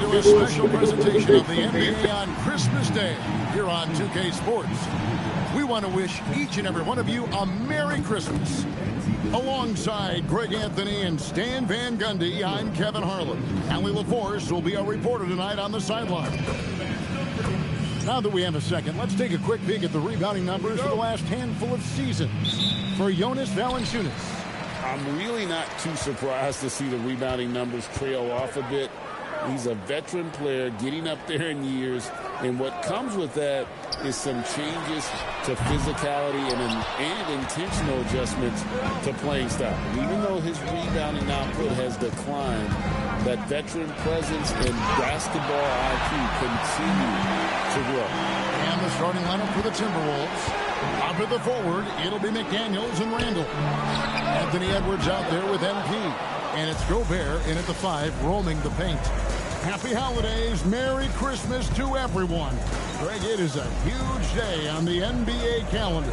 into a special presentation of the NBA on Christmas Day here on 2K Sports. We want to wish each and every one of you a Merry Christmas. Alongside Greg Anthony and Stan Van Gundy, I'm Kevin Harlan. Allie LaForce will be our reporter tonight on the sideline. Now that we have a second, let's take a quick peek at the rebounding numbers for the last handful of seasons for Jonas Valanciunas. I'm really not too surprised to see the rebounding numbers trail off a bit. He's a veteran player getting up there in years, and what comes with that is some changes to physicality and intentional adjustments to playing style. Even though his rebounding output has declined, that veteran presence and basketball IQ continue to grow. And the starting lineup for the Timberwolves. Up at the forward, it'll be McDaniels and Randall. Anthony Edwards out there with MP. And it's Gobert in at the 5, roaming the paint. Happy holidays, Merry Christmas to everyone. Greg, it is a huge day on the NBA calendar.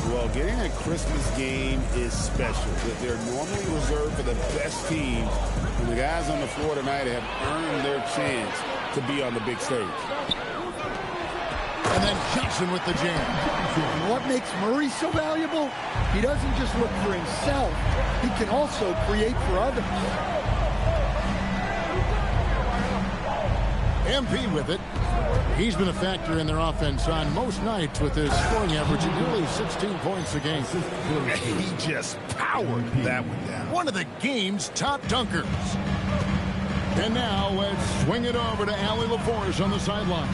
Well, getting a Christmas game is special. They're normally reserved for the best teams, and the guys on the floor tonight have earned their chance to be on the big stage. And then Johnson with the jam. And what makes Murray so valuable? He doesn't just look for himself. He can also create for others. MP with it. He's been a factor in their offense on most nights with his scoring average at nearly 16 points a game. He just powered that one down. One of the game's top dunkers. And now let's swing it over to Allie LaForce on the sideline.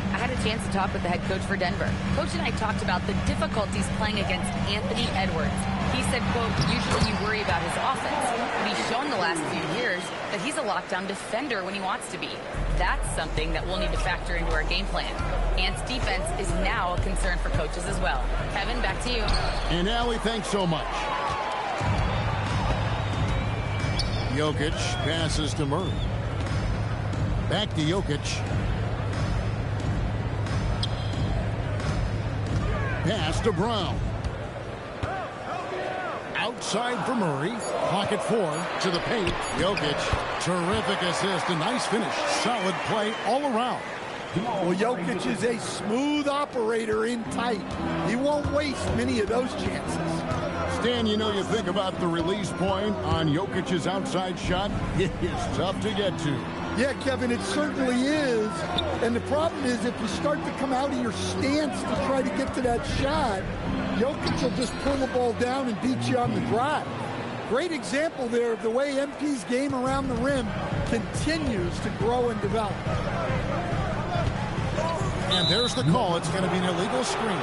I had a chance to talk with the head coach for Denver. Coach and I talked about the difficulties playing against Anthony Edwards. He said, quote, usually you worry about his offense, but he's shown the last few years that he's a lockdown defender when he wants to be. That's something that we'll need to factor into our game plan. Ant's defense is now a concern for coaches as well. Kevin, back to you. And Allie, thanks so much. Jokic passes to Murray. Back to Jokic. Pass to Brown. Outside for Murray. Pocket 4 to the paint. Jokic. Terrific assist. A nice finish. Solid play all around. Well, Jokic is a smooth operator in tight. He won't waste many of those chances. Stan, you know, you think about the release point on Jokic's outside shot. It is tough to get to. Yeah, Kevin, it certainly is. And the problem is if you start to come out of your stance to try to get to that shot, Jokic will just pull the ball down and beat you on the drive. Great example there of the way MP's game around the rim continues to grow and develop. And there's the call. It's going to be an illegal screen.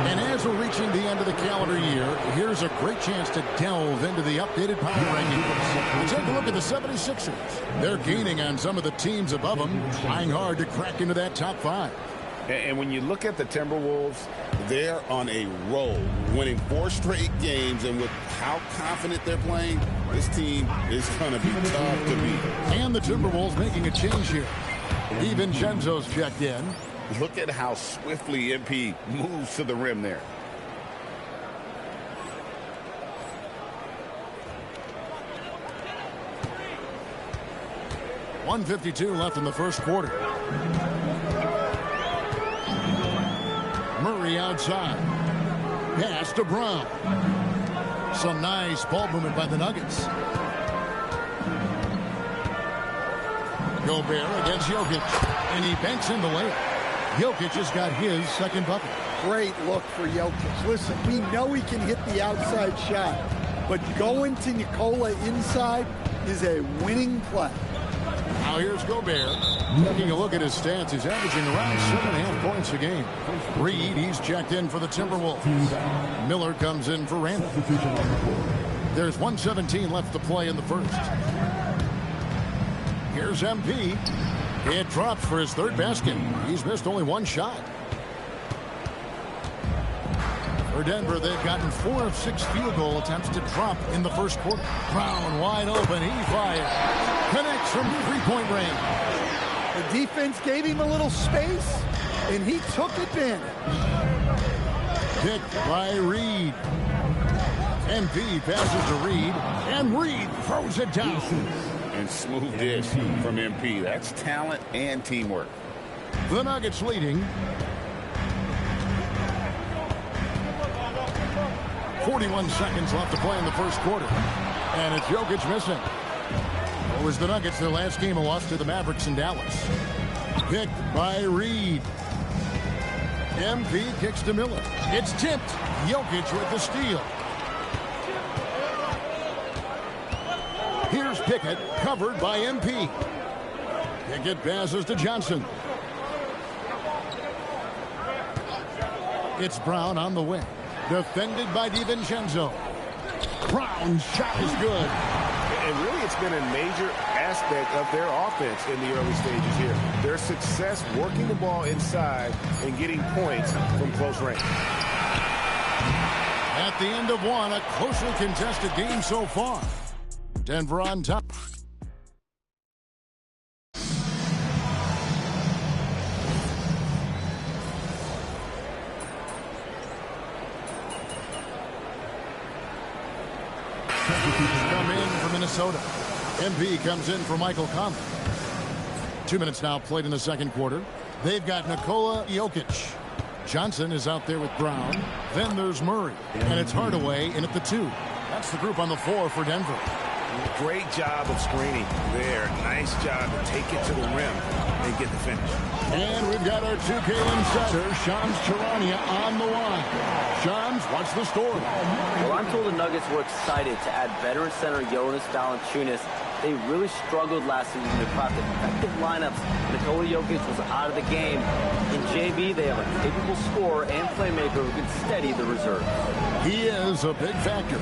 And as we're reaching the end of the calendar year, here's a great chance to delve into the updated power rankings. We'll take a look at the 76ers. They're gaining on some of the teams above them, trying hard to crack into that top 5. And when you look at the Timberwolves, they're on a roll, winning 4 straight games. And with how confident they're playing, this team is going to be tough to beat. And the Timberwolves making a change here. DiVincenzo's checked in. Look at how swiftly MP moves to the rim there. .152 left in the first quarter. Murray outside. Pass to Brown. Some nice ball movement by the Nuggets. Gobert against Jokic. And he banks in the layup. Jokic has got his second bucket. Great look for Jokic. Listen, we know he can hit the outside shot, but going to Nikola inside is a winning play. Now here's Gobert. Taking a look at his stats, he's averaging around 7.5 points a game. Reed, he's checked in for the Timberwolves. Miller comes in for Randall. There's 1:17 left to play in the first. Here's MP. It drops for his third basket. He's missed only 1 shot. For Denver, they've gotten 4 of 6 field goal attempts to drop in the first quarter. Brown wide open. He fires. Connects from 3-point range. The defense gave him a little space, and he took advantage. Picked by Reed. MP passes to Reed, and Reed throws it down. And smooth dish from MP. That's talent and teamwork. The Nuggets leading. 41 seconds left to play in the first quarter. And it's Jokic missing. It was the Nuggets, their last game, a loss to the Mavericks in Dallas. Picked by Reed. MP kicks to Miller. It's tipped. Jokic with the steal. Here's Pickett, covered by MP. Pickett passes to Johnson. It's Brown on the wing. Defended by DiVincenzo. Brown's shot is good. And really, it's been a major aspect of their offense in the early stages here. Their success working the ball inside and getting points from close range. At the end of one, a closely contested game so far. Denver on top. Come in for Minnesota. MP comes in for Michael Conley. 2 minutes now played in the second quarter. They've got Nikola Jokic. Johnson is out there with Brown. Then there's Murray. And it's Hardaway in at the 2. That's the group on the floor for Denver. Great job of screening there. Nice job to take it to the rim and get the finish. And we've got our 2K insider, Shams Charania, on the line. Shams, what's the story? Well, I'm told the Nuggets were excited to add veteran center Jonas Valanciunas. They really struggled last season to craft effective lineups. Nikola Jokic was out of the game. In JV, they have a capable scorer and playmaker who can steady the reserve. He is a big factor.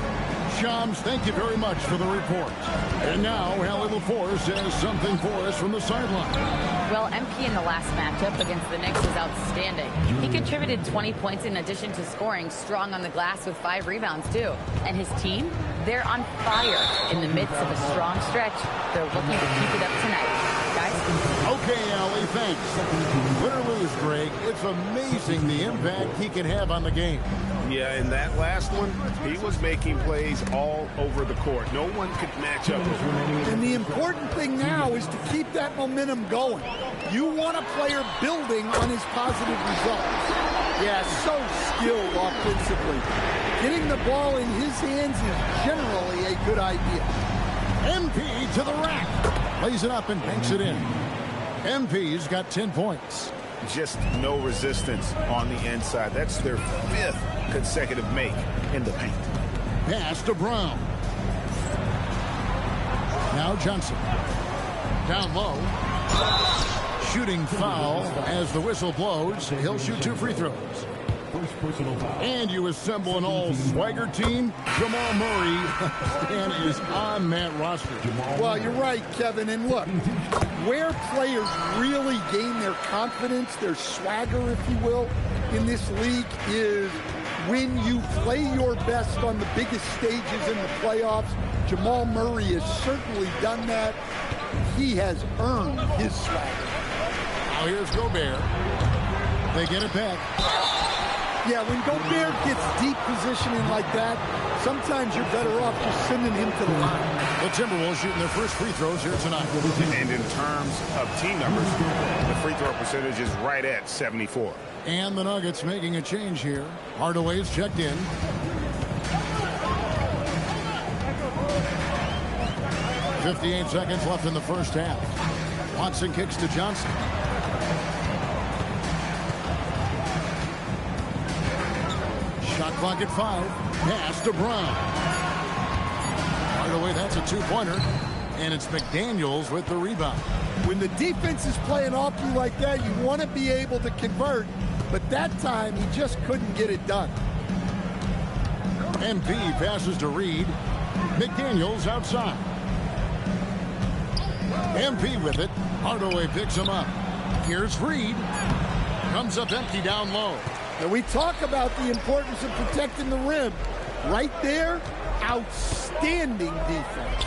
Shams, thank you very much for the report. And now, Hallie LaForce has something for us from the sideline. Well, MP in the last matchup against the Knicks was outstanding. He contributed 20 points in addition to scoring strong on the glass with 5 rebounds, too. And his team, they're on fire in the midst of a strong stretch. They're looking to keep it up tonight. Guys? Okay, Allie, thanks. Win or lose, Greg, it's amazing the impact he can have on the game. Yeah, in that last one, he was making plays all over the court. No one could match up with him. And the important thing now is to keep that momentum going. You want a player building on his positive results. Yeah, so skilled offensively. Getting the ball in his hands is generally a good idea. MP to the rack. Lays it up and banks it in. MP's got 10 points. Just no resistance on the inside. That's their 5th consecutive make in the paint. Pass to Brown. Now Johnson. Down low. Shooting foul as the whistle blows. He'll shoot 2 free throws. And you assemble an all-swagger team. Jamal Murray and is on that roster. Well, you're right, Kevin. And look, where players really gain their confidence, their swagger, if you will, in this league is when you play your best on the biggest stages in the playoffs. Jamal Murray has certainly done that. He has earned his swagger. Now here's Gobert. They get it back. Yeah, when Gobert gets deep positioning like that, sometimes you're better off just sending him to the line. The Timberwolves shooting their first free throws here tonight. And in terms of team numbers, the free throw percentage is right at 74. And the Nuggets making a change here. Hardaway's checked in. .58 seconds left in the first half. Watson kicks to Johnson. Shot clock at 5. Pass to Brown. Hardaway, that's a 2-pointer. And it's McDaniels with the rebound. When the defense is playing off you like that, you want to be able to convert. But that time, he just couldn't get it done. MP passes to Reed. McDaniels outside. MP with it. Hardaway picks him up. Here's Reed. Comes up empty down low. And we talk about the importance of protecting the rim. Right there, outstanding defense.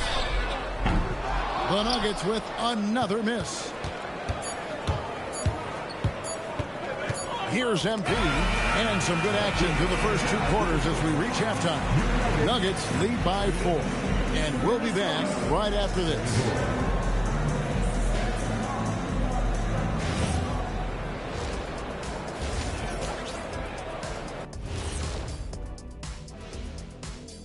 The Nuggets with another miss. Here's MP and some good action through the first 2 quarters as we reach halftime. Nuggets lead by 4. And we'll be back right after this.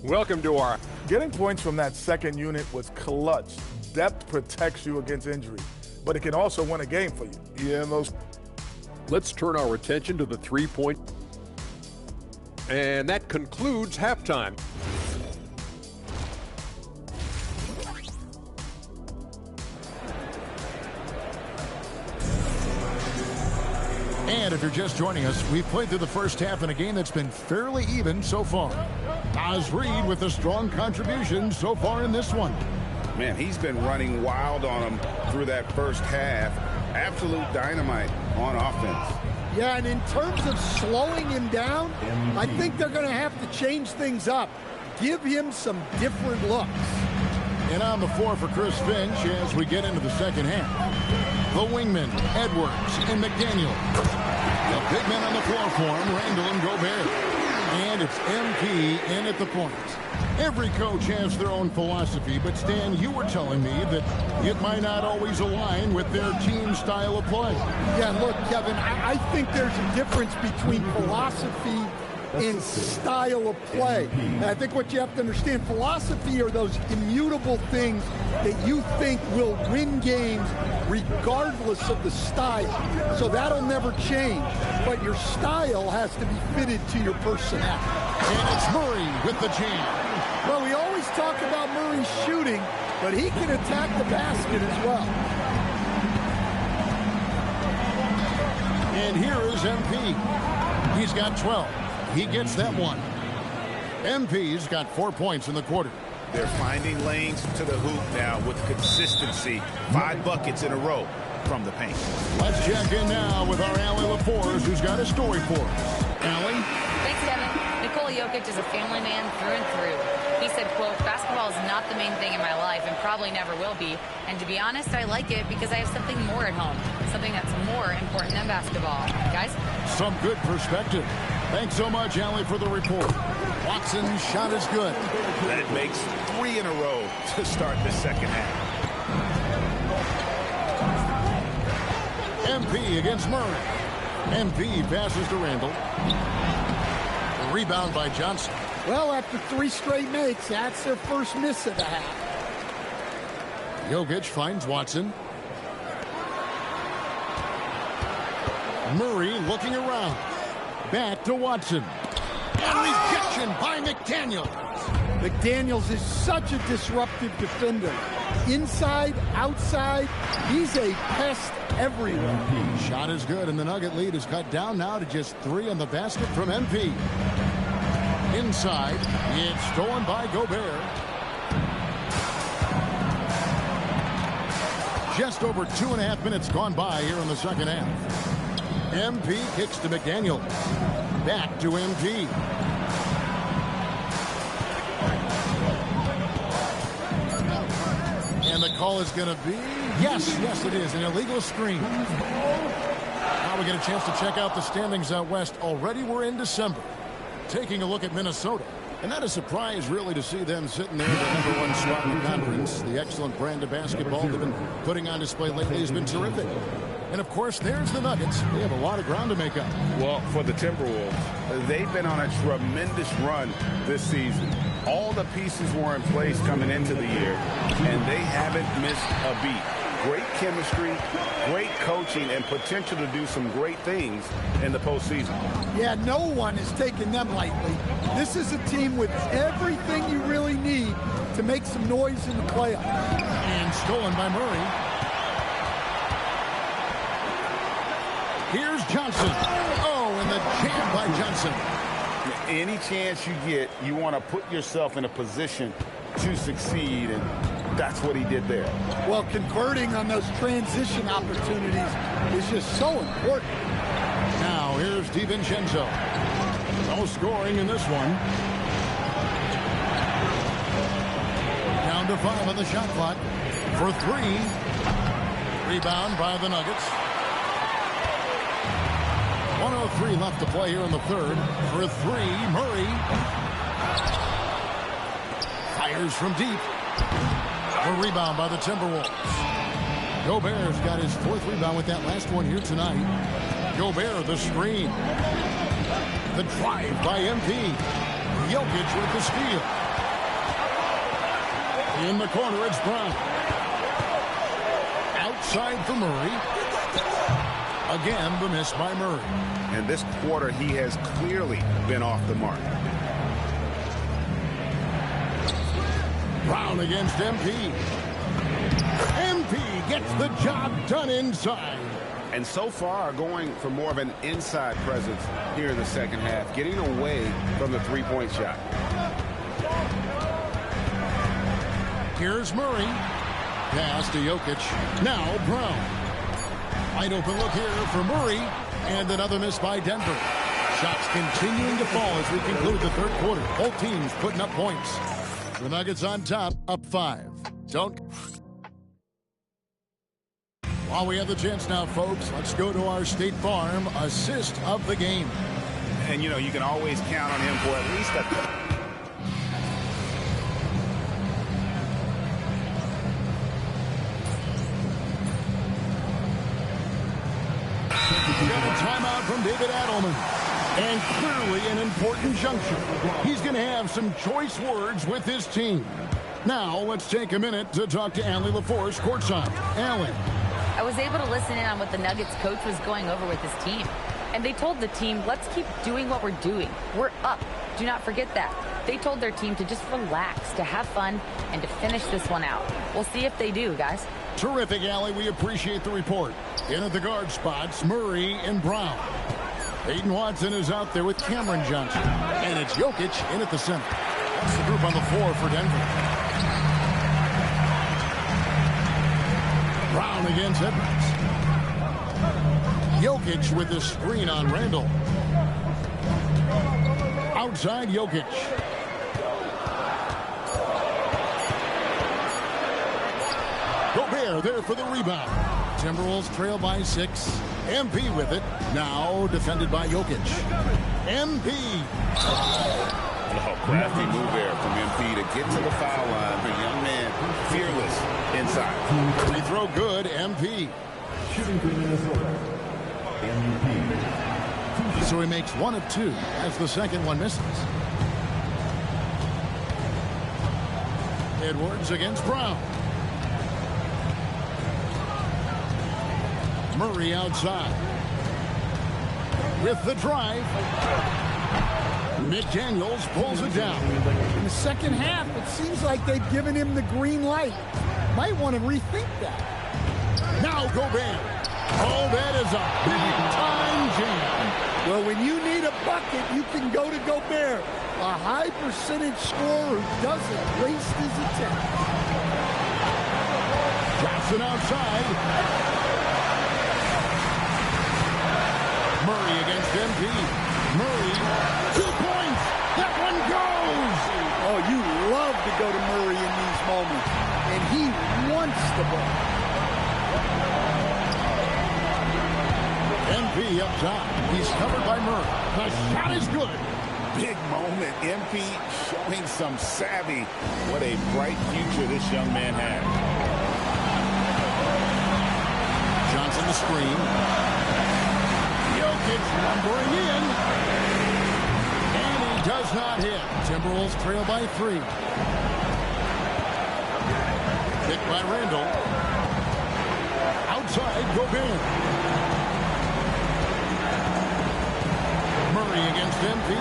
Welcome to our... Getting points from that second unit was clutch. Depth protects you against injury, but it can also win a game for you. Yeah, those. Let's turn our attention to the three-point. And that concludes halftime. And if you're just joining us, we've played through the first half in a game that's been fairly even so far. Oz Reed with a strong contribution so far in this one. Man, he's been running wild on him through that first half. Absolute dynamite on offense. Yeah, and in terms of slowing him down, I think they're going to have to change things up. Give him some different looks. And on the floor for Chris Finch as we get into the second half. The wingmen, Edwards and McDaniel. The big men on the floor for him, Randall and Gobert. And it's MP in at the point. Every coach has their own philosophy, but Stan, you were telling me that it might not always align with their team style of play. Yeah, look, Kevin, I think there's a difference between philosophy and style of play. And I think what you have to understand, philosophy are those immutable things that you think will win games regardless of the style. So that'll never change. But your style has to be fitted to your personnel. And it's Murray with the jam. Well, we always talk about Murray's shooting, but he can attack the basket as well. And here is MP. He's got 12. He gets that one. MP's got 4 points in the quarter. They're finding lanes to the hoop now with consistency. 5 buckets in a row from the paint. Let's check in now with our Allie LaForce, who's got a story for us. Allie? Thanks, Kevin. Nikola Jokic is a family man through and through. He said, quote, basketball is not the main thing in my life and probably never will be. And to be honest, I like it because I have something more at home, something that's more important than basketball. Guys? Some good perspective. Thanks so much, Allie, for the report. Watson's shot is good. That makes 3 in a row to start the second half. MP against Murray. MP passes to Randall. A rebound by Johnson. Well, after 3 straight makes, that's their first miss of the half. Jokic finds Watson. Murray looking around. Back to Watson. And rejection by McDaniels. McDaniels is such a disruptive defender. Inside, outside, he's a pest everywhere. Shot is good, and the Nugget lead is cut down now to just 3 on the basket from MP. Inside, it's stolen by Gobert. Just over 2.5 minutes gone by here in the second half. MP kicks to McDaniel. Back to MP. And the call is going to be, yes, it is, an illegal screen. Now we get a chance to check out the standings out west. Already we're in December. Taking a look at Minnesota. And not a surprise, really, to see them sitting there, the #1 spot in the conference. The excellent brand of basketball they've been putting on display lately has been terrific. And, of course, there's the Nuggets. They have a lot of ground to make up. Well, for the Timberwolves, they've been on a tremendous run this season. All the pieces were in place coming into the year, and they haven't missed a beat. Great chemistry, great coaching, and potential to do some great things in the postseason. Yeah, no one is taking them lightly. This is a team with everything you really need to make some noise in the playoffs. And stolen by Murray. Here's Johnson. Oh, and the jam by Johnson. Any chance you get, you want to put yourself in a position to succeed, and that's what he did there. Well, converting on those transition opportunities is just so important. Now, here's DiVincenzo. No scoring in this one. Down to 5 on the shot clock for 3. Rebound by the Nuggets. 1:03 left to play here in the third. For 3, Murray. Fires from deep. A rebound by the Timberwolves. Gobert's got his 4th rebound with that last one here tonight. Gobert, the screen. The drive by MP. Jokic with the steal. In the corner, it's Brown. Outside for Murray. Again, the miss by Murray. And this quarter, he has clearly been off the mark. Brown against MP. MP gets the job done inside. And so far, going for more of an inside presence here in the second half, getting away from the three-point shot. Here's Murray. Pass to Jokic. Now Brown. Wide open look here for Murray. And another miss by Denver. Shots continuing to fall as we conclude the third quarter. Both teams putting up points. The Nuggets on top, up 5. While we have the chance now, folks, let's go to our State Farm assist of the game. And, you know, you can always count on him for at least a... We got a timeout from David Adelman. And clearly an important juncture. He's going to have some choice words with his team. Now, let's take a minute to talk to Allie LaForce courtside. Allie. I was able to listen in on what the Nuggets coach was going over with his team. And they told the team, let's keep doing what we're doing. We're up. Do not forget that. They told their team to just relax, to have fun, and to finish this one out. We'll see if they do, guys. Terrific, Allie. We appreciate the report. In at the guard spots, Murray and Brown. Peyton Watson is out there with Cameron Johnson. And it's Jokic in at the center. That's the group on the floor for Denver. Brown against Edwards. Jokic with the screen on Randall. Outside Jokic. Gobert there for the rebound. Timberwolves trail by 6. MP with it. Now defended by Jokic. MP. Oh, crafty move there from MP to get to the foul line. The young man, fearless inside. Free throw good, MP. Shooting for Minnesota. MVP. So he makes 1 of 2 as the second one misses. Edwards against Brown. Murray outside. With the drive. McDaniels pulls it down. In the second half, it seems like they've given him the green light. Might want to rethink that. Now Gobert. Oh, that is a big-time jam. Well, when you need a bucket, you can go to Gobert. A high-percentage scorer who doesn't waste his attempt. Johnson outside. Murray against MP. Murray, 2 points. That one goes. Oh, you love to go to Murray in these moments. And he wants the ball. MP up top. He's covered by Murray. The shot is good. Big moment. MP showing some savvy. What a bright future this young man has. Johnson the screen. Jokic lumbering in. And he does not hit. Timberwolves trail by 3. Picked by Randall. Outside Gobert. Murray against MP.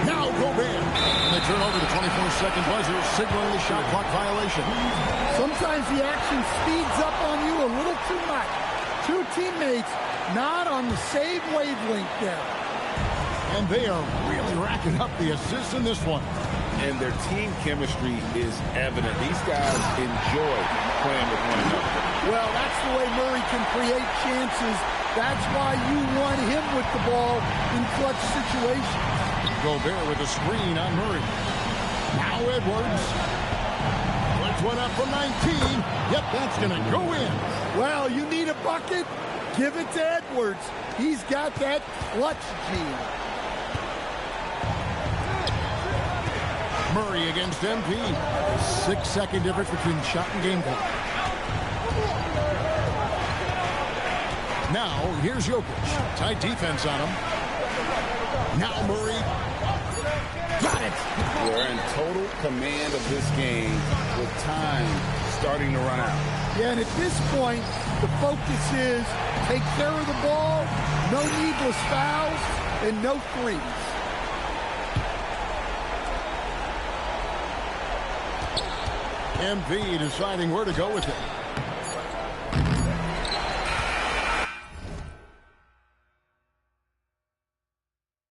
Now Gobert. They turn over the 24-second buzzer, signaling the shot clock violation. Sometimes the action speeds up on you a little too much. 2 teammates not on the same wavelength there. And they are really racking up the assists in this one. And their team chemistry is evident. These guys enjoy playing with one another. Well, that's the way Murray can create chances. That's why you want him with the ball in clutch situations. Gobert with a screen on Murray. Now Edwards. Puts one up from 19. Yep, that's going to go in. Well, you need a bucket? Give it to Edwards. He's got that clutch gene. Murray against MP. 6-second difference between shot and game clock. Now, here's Jokic. Tight defense on him. Now Murray. Got it. We're in total command of this game with time starting to run out. Yeah, and at this point, the focus is take care of the ball, no needless fouls, and no threes. MP deciding where to go with it.